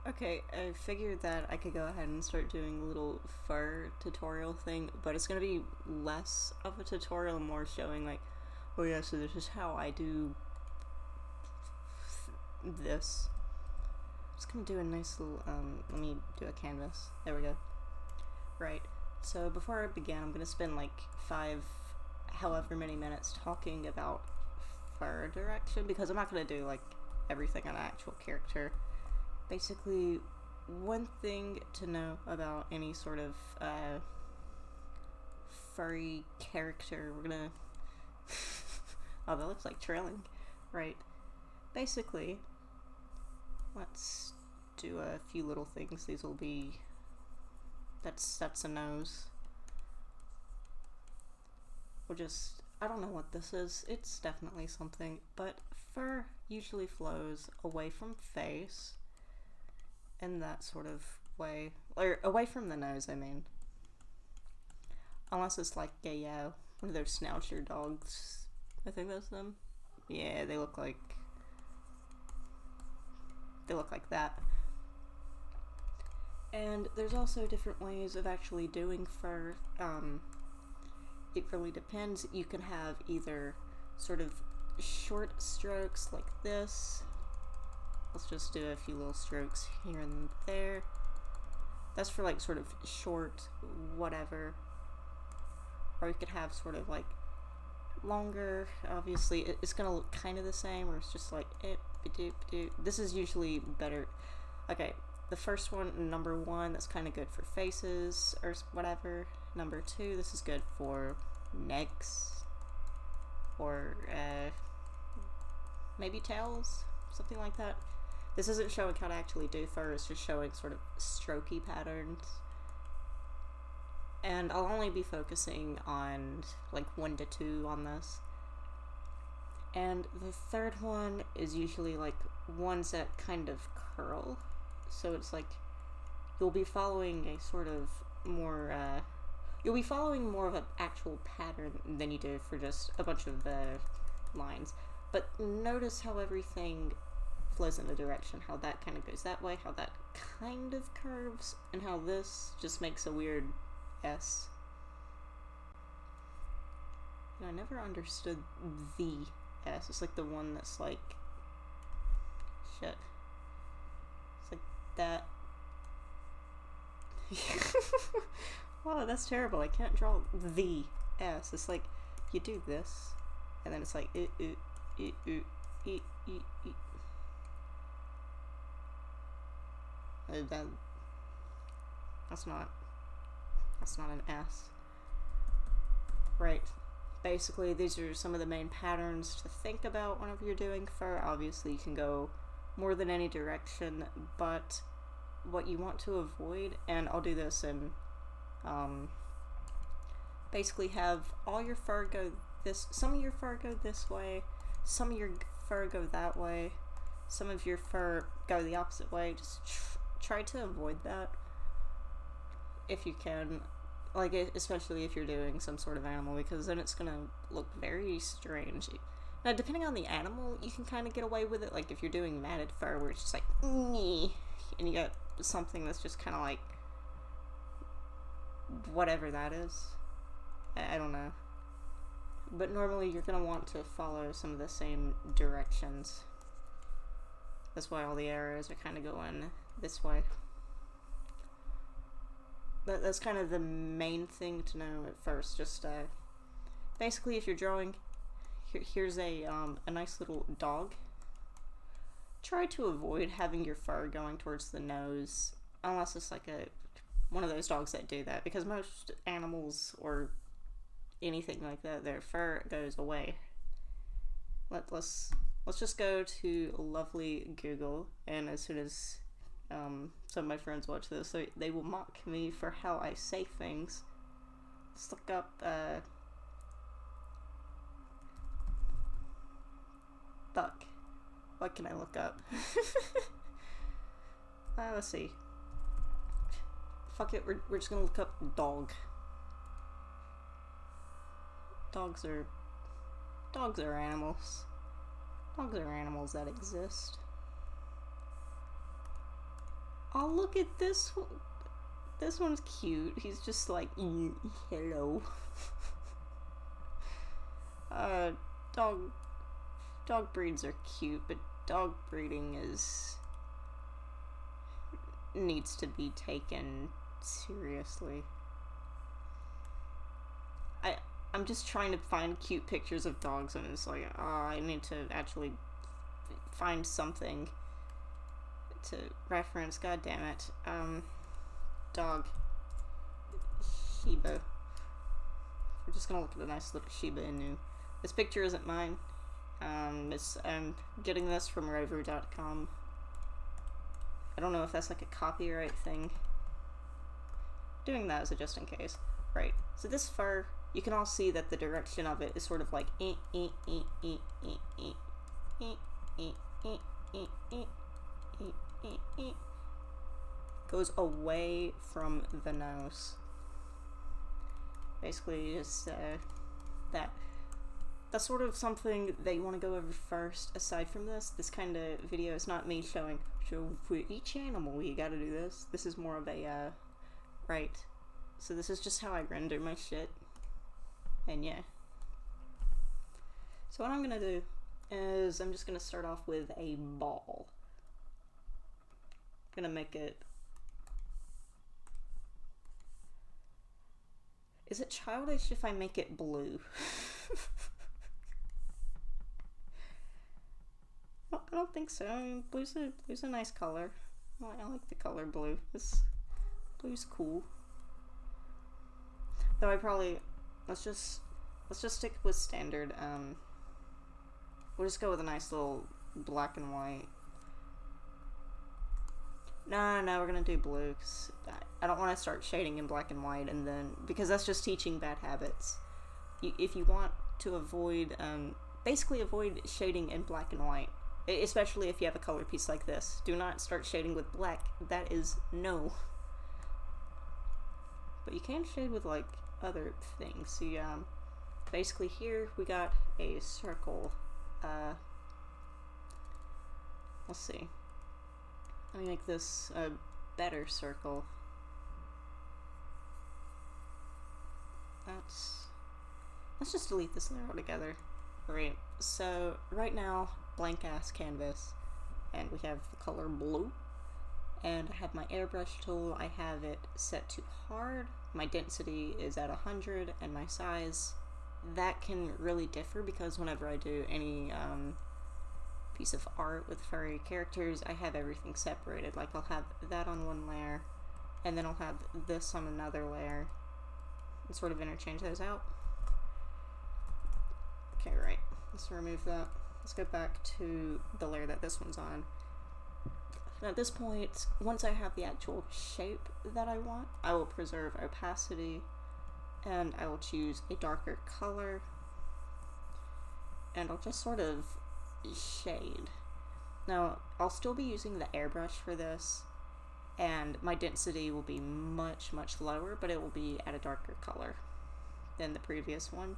Okay, I figured that I could go ahead and start doing a little fur tutorial thing, but it's gonna be less of a tutorial, more showing like, oh yeah, so this is how I do this. I'm just gonna do a nice little, let me do a canvas. There we go. Right, so before I begin, I'm gonna spend like however many minutes talking about fur direction, because I'm not gonna do like everything on an actual character. Basically, one thing to know about any sort of furry character, we're gonna. Oh, that looks like trailing. Right. Basically, let's do a few little things. These will be. That's a nose. We'll just. I don't know what this is. It's definitely something, but fur usually flows away from face in that sort of way, or away from the nose, I mean. Unless it's like one of those schnauzer dogs. I think that's them. Yeah, they look like that. And there's also different ways of actually doing fur. It really depends. You can have either sort of short strokes like this. Let's just do a few little strokes here and there. That's for like sort of short whatever. Or you could have sort of like longer. Obviously it's gonna look kind of the same, or it's just like this is usually better. Okay, the first one, number one, that's kind of good for faces or whatever. Number two, this is good for necks or maybe tails, something like that. This isn't showing how to actually do fur, it's just showing sort of strokey patterns. And I'll only be focusing on like 1 to 2 on this. And the third one is usually like ones that kind of curl. So it's like you'll be following a sort of more, you'll be following more of an actual pattern than you do for just a bunch of lines. But notice how everything flows in a direction, how that kind of goes that way, how that kind of curves, and how this just makes a weird S. And I never understood the S. It's like the one that's like shit. It's like that. Wow, that's terrible. I can't draw the S. It's like you do this, and then it's like that's not an S. Right. Basically, these are some of the main patterns to think about whenever you're doing fur. Obviously, you can go more than any direction, but what you want to avoid, and I'll do this and basically have all your fur go some of your fur go this way, some of your fur go that way, some of your fur go the opposite way. Just try to avoid that if you can, like especially if you're doing some sort of animal, because then it's gonna look very strange. Now, depending on the animal, you can kind of get away with it. Like if you're doing matted fur, where it's just like, and you got something that's just kind of like whatever that is. I don't know. But normally you're gonna want to follow some of the same directions. That's why all the arrows are kind of going this way. That's kind of the main thing to know at first. Just basically, if you're drawing, here's a nice little dog. Try to avoid having your fur going towards the nose, unless it's like one of those dogs that do that, because most animals or anything like that, their fur goes away. Let's just go to lovely Google, and as soon as some of my friends watch this, they will mock me for how I say things. Let's look up duck. What can I look up? Let's see. Fuck it, we're just gonna look up dog. Dogs are animals. Dogs are animals that exist. Oh, look at this one. This one's cute. He's just like, hello. Dog breeds are cute, but dog breeding needs to be taken seriously. I'm just trying to find cute pictures of dogs, and it's like, oh, I need to actually find something to reference. God damn it. Dog. Shiba. We're just gonna look at a nice little Shiba Inu. This picture isn't mine. I'm getting this from rover.com. I don't know if that's like a copyright thing. Doing that as a just in case. Right. So this fur, you can all see that the direction of it is sort of like goes away from the nose. Basically, just that's sort of something that you want to go over first. Aside from this kind of video is not me showing, so for each animal you gotta do this. This is more of a, right. So this is just how I render my shit. And yeah. So what I'm gonna do is I'm just gonna start off with a ball. I'm gonna make it... Is it childish if I make it blue? I don't think so. I mean, blue's a nice color. I like the color blue. Blue's cool. Though I probably let's just stick with standard. We'll just go with a nice little black and white. No, we're gonna do blue, 'cause I don't want to start shading in black and white, and then because that's just teaching bad habits. If you want to avoid, basically avoid shading in black and white, especially if you have a color piece like this. Do not start shading with black. That is no. But you can shade with like other things. So yeah, basically here we got a circle. Let's see. Let me make this a better circle. Let's just delete this layer altogether. Alright, so right now, blank ass canvas, and we have the color blue, and I have my airbrush tool. I have it set to hard. My density is at 100, and my size, that can really differ because whenever I do any piece of art with furry characters, I have everything separated. Like I'll have that on one layer, and then I'll have this on another layer, and sort of interchange those out. Okay, right. Let's remove that. Let's go back to the layer that this one's on. And at this point, once I have the actual shape that I want, I will preserve opacity, and I will choose a darker color, and I'll just sort of shade. Now, I'll still be using the airbrush for this, and my density will be much, much lower, but it will be at a darker color than the previous one.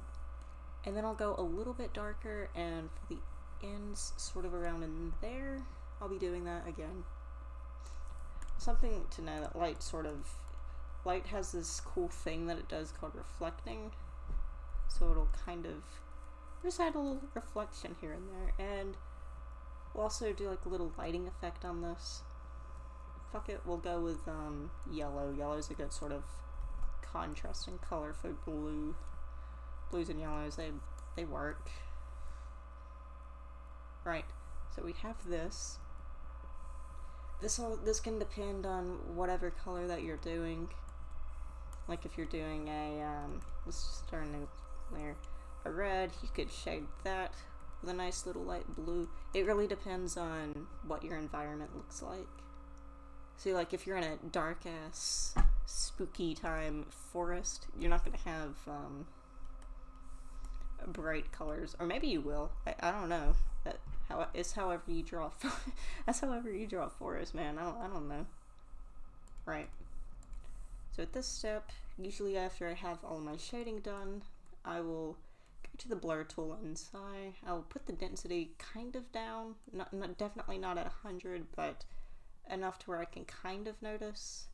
And then I'll go a little bit darker, and for the ends sort of around in there, I'll be doing that again. Something to know that light has this cool thing that it does called reflecting, so it'll kind of just add a little reflection here and there, and we'll also do like a little lighting effect on this. Fuck it, we'll go with yellow. Yellow's a good sort of contrasting color for blue. Blues and yellows, they work. Right, so we have this. This can depend on whatever color that you're doing. Like if you're doing a, let's just start a new layer. A red, you could shade that with a nice little light blue. It really depends on what your environment looks like. So like if you're in a dark ass, spooky time forest, you're not gonna have, bright colors, or maybe you will. I don't know. It's however you draw. That's however you draw forest, man. I don't know. Right. So at this step, usually after I have all my shading done, I will go to the blur tool in Sai. I'll put the density kind of down. Definitely not at 100, but enough to where I can kind of notice,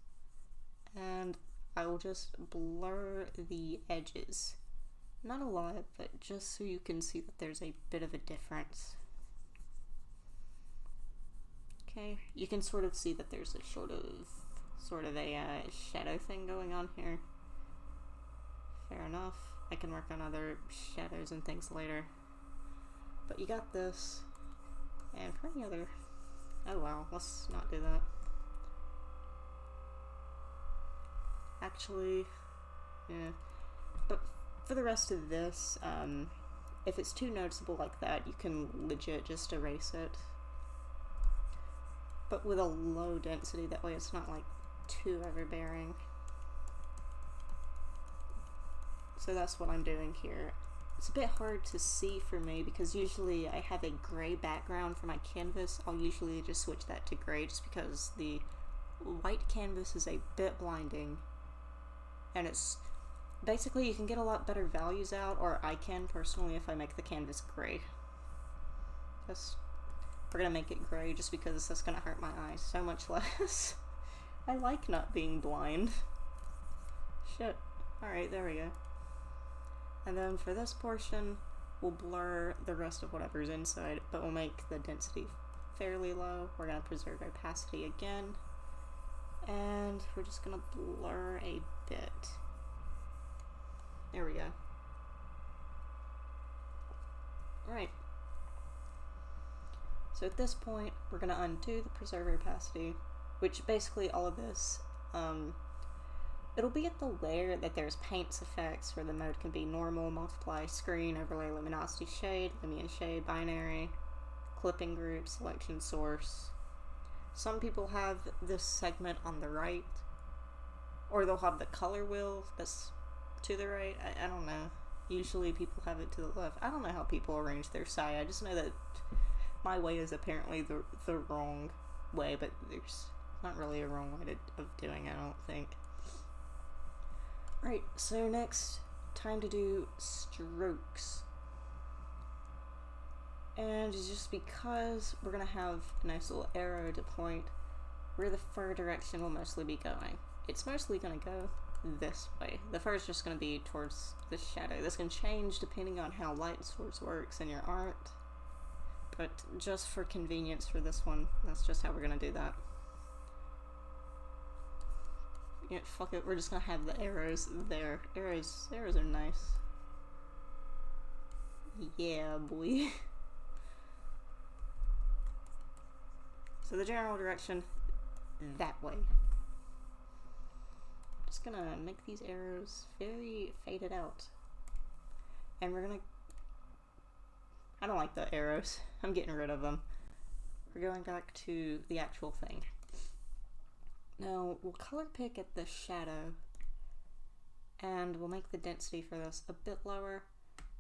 and I will just blur the edges. Not a lot, but just so you can see that there's a bit of a difference. Okay, you can sort of see that there's a sort of a shadow thing going on here. Fair enough. I can work on other shadows and things later. But you got this. And for any other... Oh wow, let's not do that. Actually, yeah. But for the rest of this, if it's too noticeable like that, you can legit just erase it. But with a low density, that way it's not like too overbearing. So that's what I'm doing here. It's a bit hard to see for me because usually I have a gray background for my canvas. I'll usually just switch that to gray just because the white canvas is a bit blinding. And it's basically, you can get a lot better values out, or I can personally if I make the canvas gray. We're gonna make it gray just because that's gonna hurt my eyes so much less. I like not being blind. Shit. Alright, there we go. And then for this portion, we'll blur the rest of whatever's inside, but we'll make the density fairly low. We're gonna preserve opacity again. And we're just gonna blur a bit. There we go. Alright. So at this point, we're going to undo the preserve opacity, which basically all of this, it'll be at the layer that there's paints effects, where the mode can be normal, multiply, screen, overlay, luminosity, shade, Lumion shade, binary, clipping group, selection source. Some people have this segment on the right, or they'll have the color wheel that's to the right. I don't know. Usually people have it to the left. I don't know how people arrange their Sai. I just know that my way is apparently the wrong way, but there's not really a wrong way of doing it, I don't think. Right, so next, time to do strokes. And just because we're going to have a nice little arrow to point where the fur direction will mostly be going. It's mostly going to go this way. The fur is just going to be towards the shadow. This can change depending on how light source works in your art. But just for convenience for this one, that's just how we're going to do that. Yeah, fuck it, we're just going to have the arrows there. Arrows are nice. Yeah, boy. So the general direction, that way. Just gonna make these arrows very faded out. And we're gonna... I don't like the arrows. I'm getting rid of them. We're going back to the actual thing. Now, we'll color pick at the shadow. And we'll make the density for this a bit lower.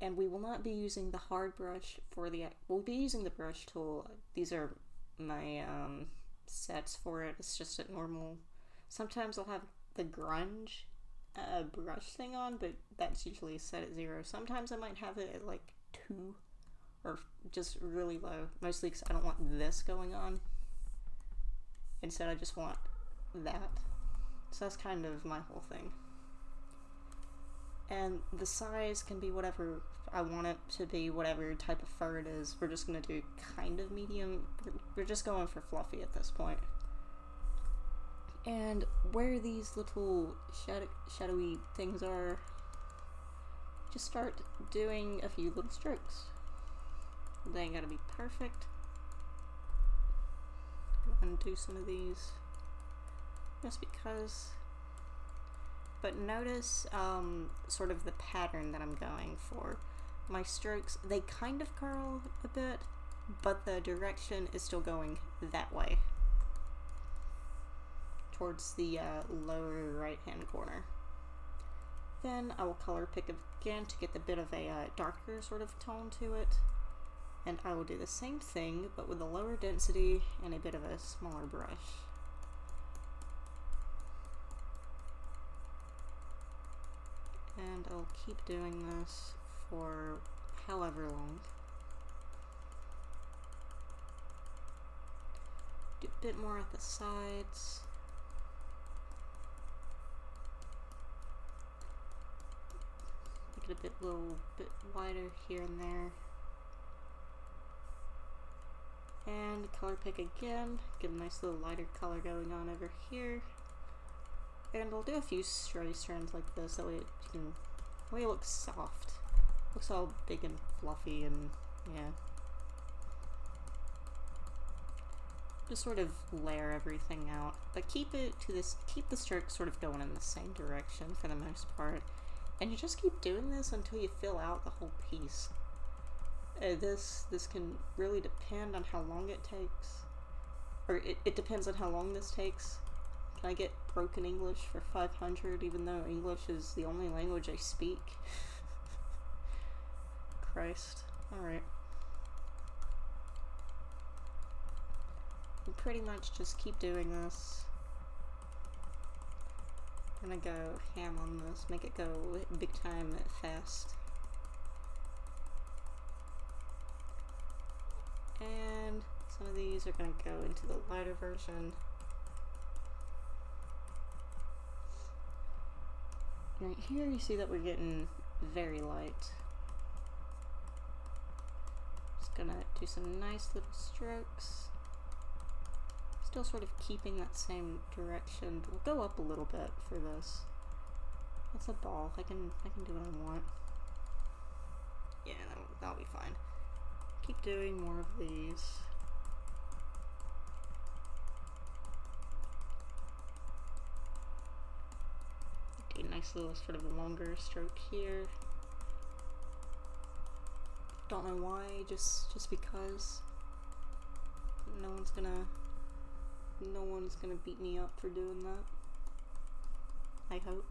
And we will not be using the hard brush for the... We'll be using the brush tool. These are my sets for it. It's just at normal. Sometimes I'll have the grunge brush thing on, but that's usually set at 0. Sometimes I might have it at like 2 or just really low, mostly because I don't want this going on. Instead I just want that. So that's kind of my whole thing. And the size can be whatever I want it to be, whatever type of fur it is. We're just going to do kind of medium. We're just going for fluffy at this point. And where these little shadowy things are, just start doing a few little strokes. They ain't gotta be perfect. Undo some of these, just because. But notice sort of the pattern that I'm going for. My strokes, they kind of curl a bit, but the direction is still going that way. Towards the lower right hand corner. Then I will color pick again to get a bit of a darker sort of tone to it. And I will do the same thing, but with a lower density and a bit of a smaller brush. And I'll keep doing this for however long. Do a bit more at the sides. Make it a little bit wider here and there. And color pick again, get a nice little lighter color going on over here. And we'll do a few stray strands like this, that way it looks soft. Looks all big and fluffy and yeah. Just sort of layer everything out. But keep the stroke sort of going in the same direction for the most part. And you just keep doing this until you fill out the whole piece. This can really depend on how long it takes. Or it depends on how long this takes. Can I get broken English for 500 even though English is the only language I speak? Christ. Alright. And pretty much just keep doing this. I'm gonna go ham on this, make it go big time fast. And some of these are going to go into the lighter version. Right here you see that we're getting very light. Just gonna do some nice little strokes. Still sort of keeping that same direction. We'll go up a little bit for this. It's a ball. I can do what I want. Yeah, that'll be fine. Keep doing more of these. Do a nice little sort of longer stroke here. Don't know why, just because. No one's gonna beat me up for doing that. I hope.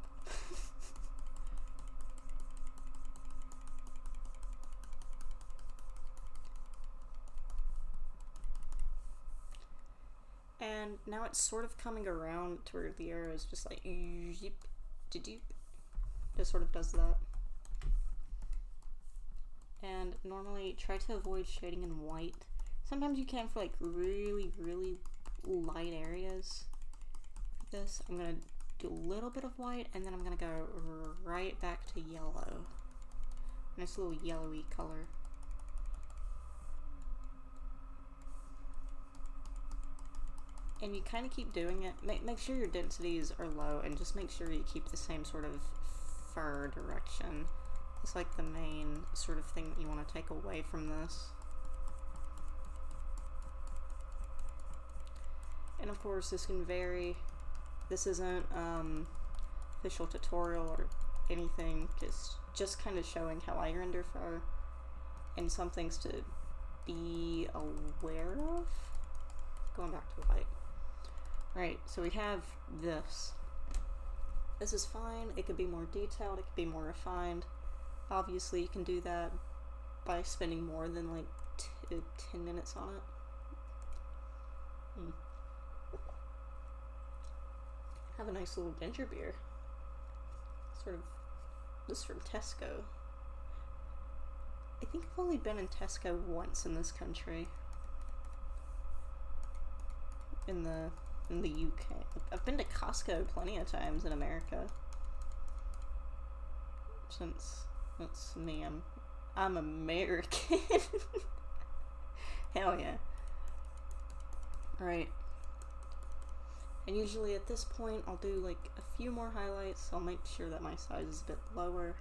And now it's sort of coming around to where the arrow is just like just sort of does that. And normally try to avoid shading in white. Sometimes you can for like really, really light areas. This, I'm gonna do a little bit of white and then I'm gonna go right back to yellow. Nice little yellowy color. And you kind of keep doing it. Make sure your densities are low and just make sure you keep the same sort of fur direction. It's like the main sort of thing that you want to take away from this. And of course this can vary. This isn't official tutorial or anything, just kind of showing how I render fur and some things to be aware of. Going back to white. Right, so we have this. This is fine. It could be more detailed, it could be more refined. Obviously you can do that by spending more than like 10 minutes on it. Have a nice little ginger beer. Sort of, this is from Tesco. I think I've only been in Tesco once in this country. In the UK. I've been to Costco plenty of times in America. Since that's me, I'm American. Hell yeah. Right. And usually at this point I'll do like a few more highlights. I'll make sure that my size is a bit lower.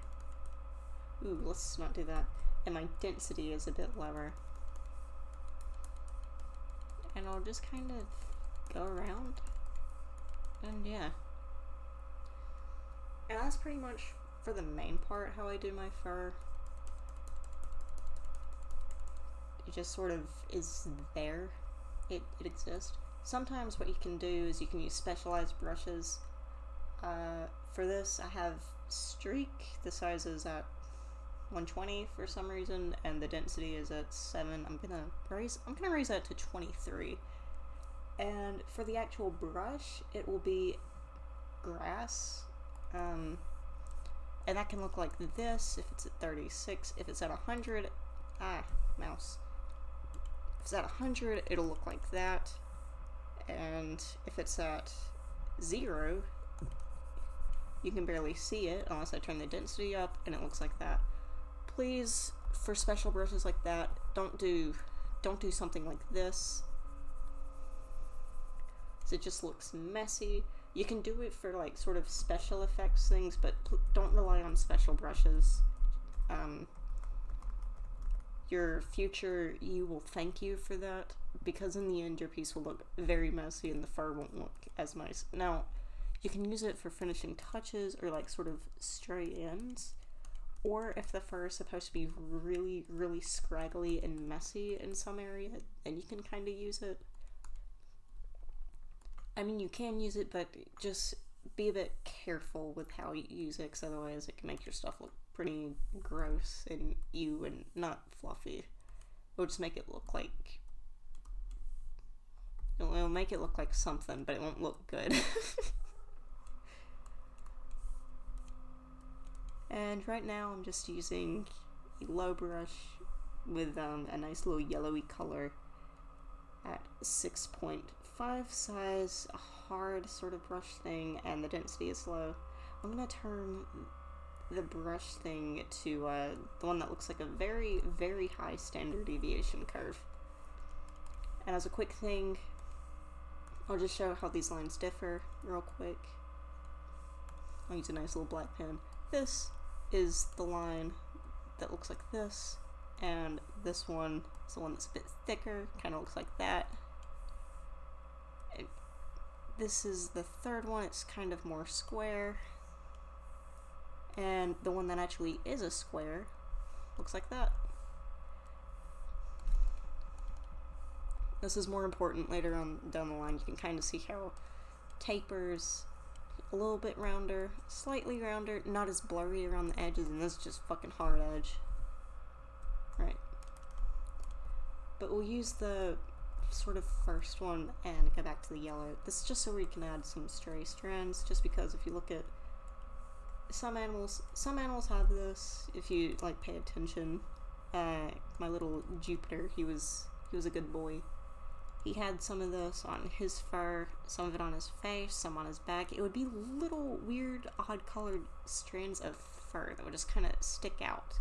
Ooh, let's not do that. And my density is a bit lower. And I'll just kind of go around, and yeah. And that's pretty much for the main part how I do my fur. It just sort of is there. It exists. Sometimes what you can do is you can use specialized brushes. For this I have Streak. The size is at 120 for some reason, and the density is at 7. I'm gonna raise that to 23. And for the actual brush, it will be grass. And that can look like this if it's at 36. If it's at 100, mouse. If it's at 100, it'll look like that. and if it's at 0, you can barely see it unless I turn the density up, and it looks like that. Please, for special brushes like that, don't do something like this. It just looks messy. You can do it for like sort of special effects things, but don't rely on special brushes. Your future you will thank you for that, because in the end your piece will look very messy and the fur won't look as nice. Now, you can use it for finishing touches or like sort of stray ends, or if the fur is supposed to be really, really scraggly and messy in some area, then you can kind of use it. I mean, you can use it, but just be a bit careful with how you use it, because otherwise it can make your stuff look pretty gross and not fluffy. It'll just make it look like... It'll make it look like something, but it won't look good. And right now I'm just using a low brush with a nice little yellowy color at 6.5 size, a hard sort of brush thing, and the density is low. I'm gonna turn the brush thing to the one that looks like a very, very high standard deviation curve. And as a quick thing, I'll just show how these lines differ real quick. I'll use a nice little black pen. This is the line that looks like this, and this one is the one that's a bit thicker, kind of looks like that. And this is the third one, it's kind of more square. And the one that actually is a square looks like that. This is more important later on down the line. You can kind of see how tapers a little bit rounder, slightly rounder, not as blurry around the edges, and this is just fucking hard edge. Right. But we'll use the sort of first one and go back to the yellow. This is just so we can add some stray strands, just because if you look at some animals have this, if you like pay attention. My little Jupiter, he was a good boy. He had some of this on his fur, some of it on his face, some on his back. It would be little weird, odd colored strands of fur that would just kind of stick out.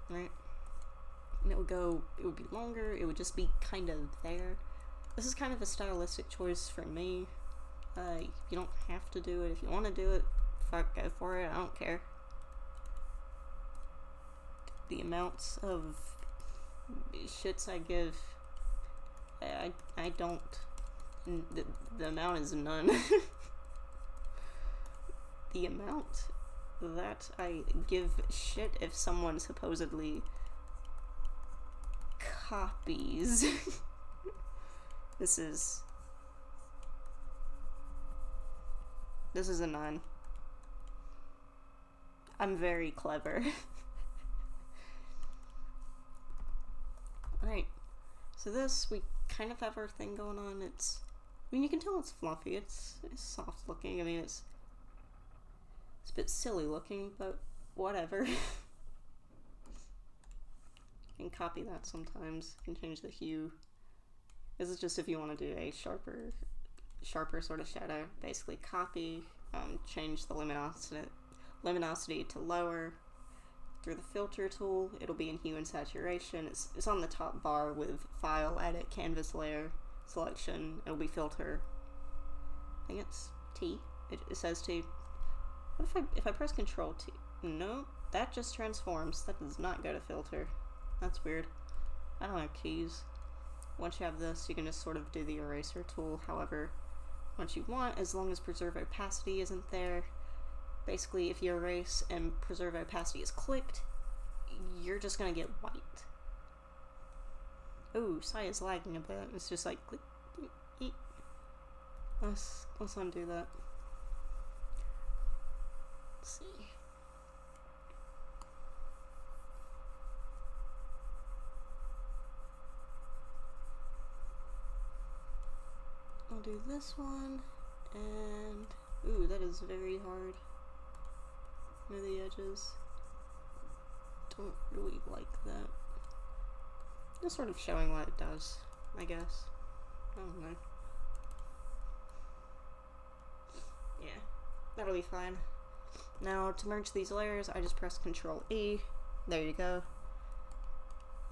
Right? And it would be longer, it would just be kind of there. This is kind of a stylistic choice for me. You don't have to do it. If you want to do it, fuck, go for it. I don't care. The amounts of shits I give, I don't. The amount is none. The amount that I give shit if someone supposedly copies. This is a 9. I'm very clever. Alright, so this, we kind of have our thing going on. I mean, you can tell it's fluffy, it's soft looking. I mean, it's a bit silly looking, but whatever. You can copy that sometimes. You can change the hue. This is just if you want to do a sharper sort of shadow. Basically copy, change the luminosity to lower. Through the filter tool, it'll be in hue and saturation. It's on the top bar with file, edit, canvas layer, selection. It'll be filter. I think it's T. It says T. What if I press Control T? No, that just transforms. That does not go to filter. That's weird. I don't have keys. Once you have this, you can just sort of do the eraser tool however much you want, as long as preserve opacity isn't there. Basically, if you erase and preserve opacity is clicked, you're just gonna get white. Ooh, Sai is lagging a bit. It's just like click, click, eat. Let's undo that. Let's see. I'll do this one, and ooh, that is very hard. Near the edges. Don't really like that. Just sort of showing what it does, I guess. I don't know. That'll be fine. Now to merge these layers, I just press Control E. There you go.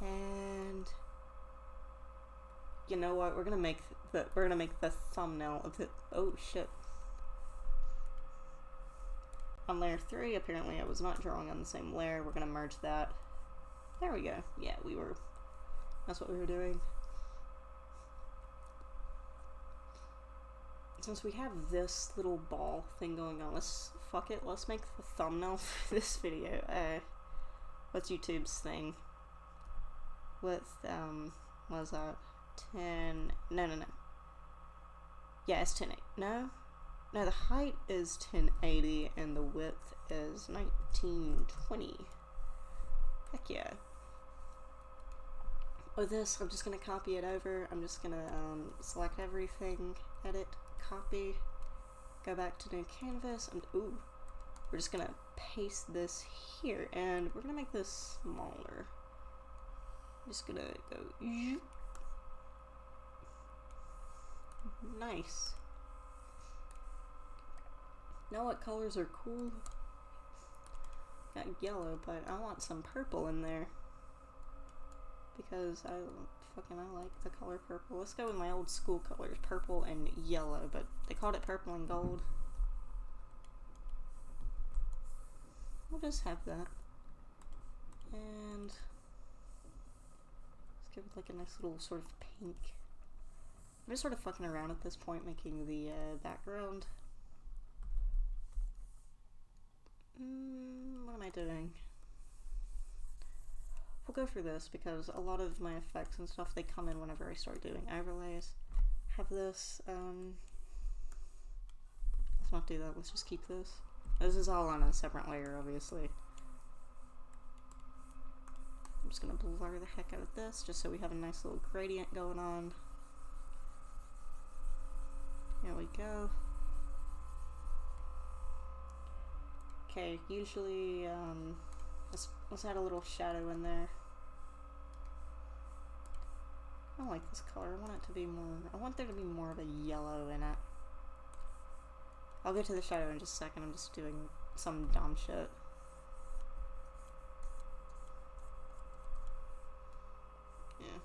And you know what? We're gonna make the thumbnail of the. Oh shit. On layer 3, apparently I was not drawing on the same layer. We're gonna merge that. There we go. Yeah, we were. That's what we were doing. Since we have this little ball thing going on, let's make the thumbnail for this video. What's YouTube's thing? With what is that? 10? No. Yeah, it's 1080. No, the height is 1080 and the width is 1920. Heck yeah. With this, I'm just gonna copy it over. I'm just gonna select everything, edit, copy, go back to new canvas, and ooh, we're just gonna paste this here, and we're gonna make this smaller. I'm just gonna go. Nice. Know what colors are cool? Got yellow, but I want some purple in there because I like the color purple. Let's go with my old school colors, purple and yellow, but they called it purple and gold. We'll just have that. And let's give it like a nice little sort of pink. I'm just sort of fucking around at this point, making the background. What am I doing? We'll go for this because a lot of my effects and stuff, they come in whenever I start doing overlays. Have this, let's not do that, let's just keep this. This is all on a separate layer, obviously. I'm just gonna blur the heck out of this, just so we have a nice little gradient going on. There we go. Okay, usually, let's add a little shadow in there. I don't like this color. I want it to be more, I want there to be more of a yellow in it. I'll get to the shadow in just a second. I'm just doing some dumb shit. Yeah.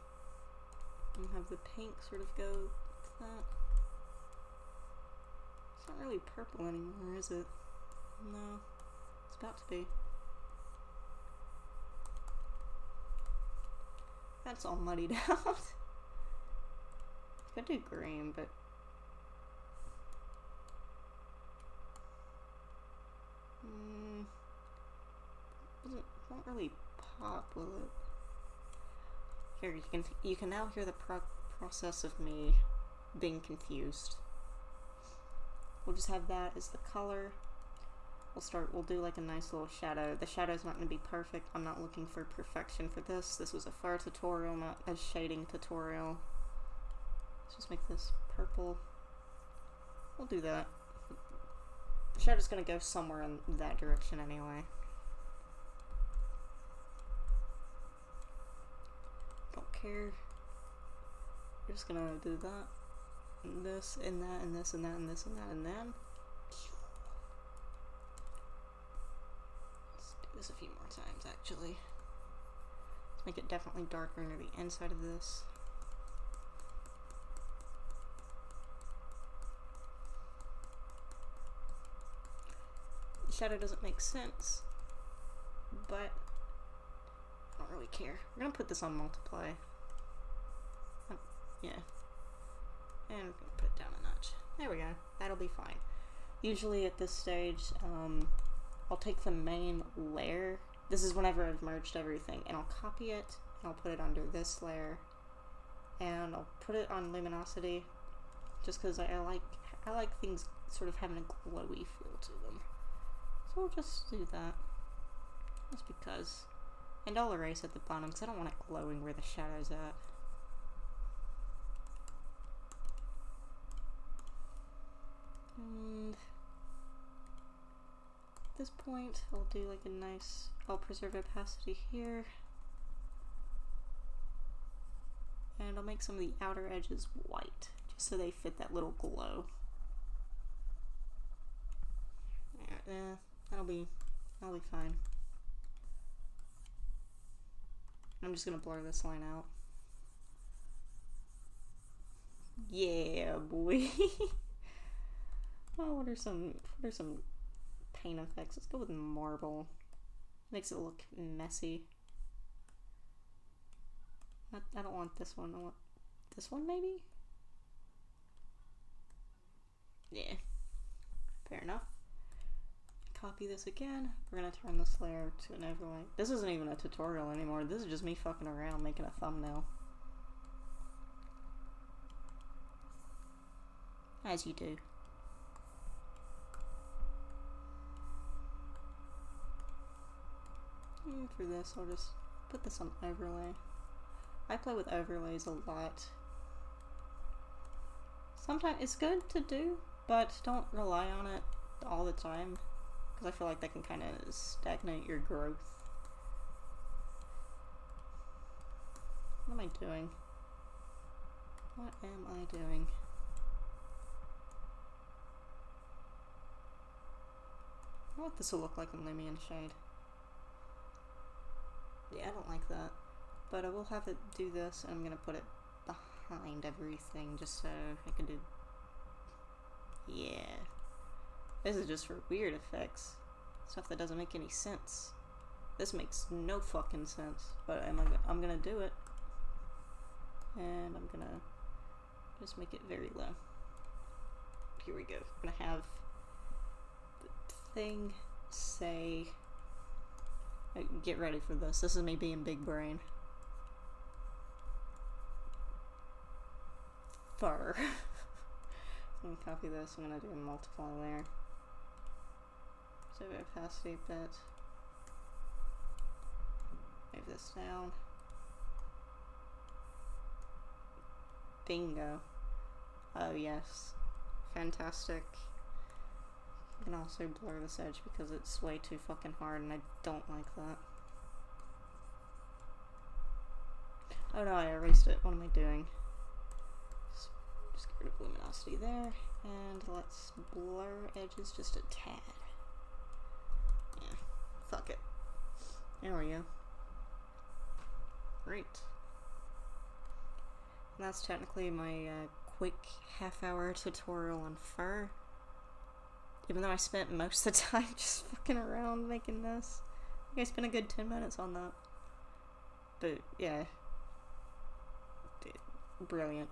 And have the pink sort of go with that. It's not really purple anymore, is it? No. It's about to be. That's all muddied out. Could do green, but won't really pop, will it? Here, you can now hear the process of me being confused. We'll just have that as the color. We'll do like a nice little shadow. The shadow's not going to be perfect. I'm not looking for perfection for this. This was a fur tutorial, not a shading tutorial. Let's just make this purple. We'll do that. The shadow's going to go somewhere in that direction anyway. Don't care. We're just going to do that. And this, and that, and this, and that, and this, and that, and then this a few more times actually. Let's make it definitely darker near the inside of this. The shadow doesn't make sense, but I don't really care. We're gonna put this on multiply. Yeah. And we're gonna put it down a notch. There we go. That'll be fine. Usually at this stage, I'll take the main layer. This is whenever I've merged everything, and I'll copy it, and I'll put it under this layer, and I'll put it on luminosity, just because I like things sort of having a glowy feel to them. So we'll just do that, just because. And I'll erase at the bottom, because I don't want it glowing where the shadow's at. And at this point, I'll do like a nice, I'll preserve opacity here. And I'll make some of the outer edges white, just so they fit that little glow. that'll be fine. I'm just gonna blur this line out. Yeah, boy. Oh, what are some paint effects? Let's go with marble. Makes it look messy. I don't want this one. I want this one, maybe? Yeah. Fair enough. Copy this again. We're gonna turn this layer to an overlay. This isn't even a tutorial anymore. This is just me fucking around making a thumbnail. As you do. And for this, I'll just put this on overlay. I play with overlays a lot. Sometimes it's good to do, but don't rely on it all the time, because I feel like that can kind of stagnate your growth. What am I doing? What am I doing? I want this to look like a Lumion shade. Yeah, I don't like that. But I will have it do this, and I'm gonna put it behind everything just so I can do... Yeah. This is just for weird effects. Stuff that doesn't make any sense. This makes no fucking sense. But I'm gonna do it. And I'm gonna just make it very low. Here we go. I'm gonna have the thing say... Get ready for this. This is me being big brain. Fur. I'm gonna copy this. I'm gonna do a multiply layer. So opacity a bit. Move this down. Bingo. Oh yes. Fantastic. I can also blur this edge because it's way too fucking hard and I don't like that. Oh no, I erased it. What am I doing? Just get rid of luminosity there. And let's blur edges just a tad. Yeah, fuck it. There we go. Great. And that's technically my quick half-hour tutorial on fur. Even though I spent most of the time just fucking around making this. I think I spent a good 10 minutes on that. But, yeah. Brilliant.